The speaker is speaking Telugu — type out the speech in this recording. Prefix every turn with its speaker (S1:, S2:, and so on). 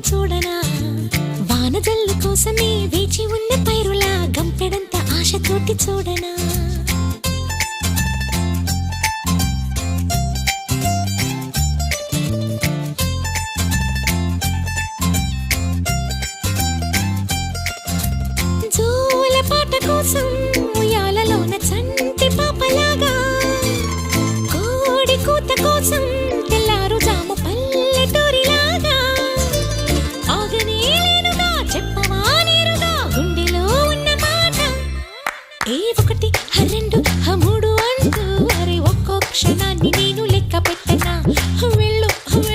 S1: చూడనా వానజల్లు కోసమే వేచి ఉన్న పైరులా గంపెడంత ఆశతోటి చూడనా జోల పాట కోసం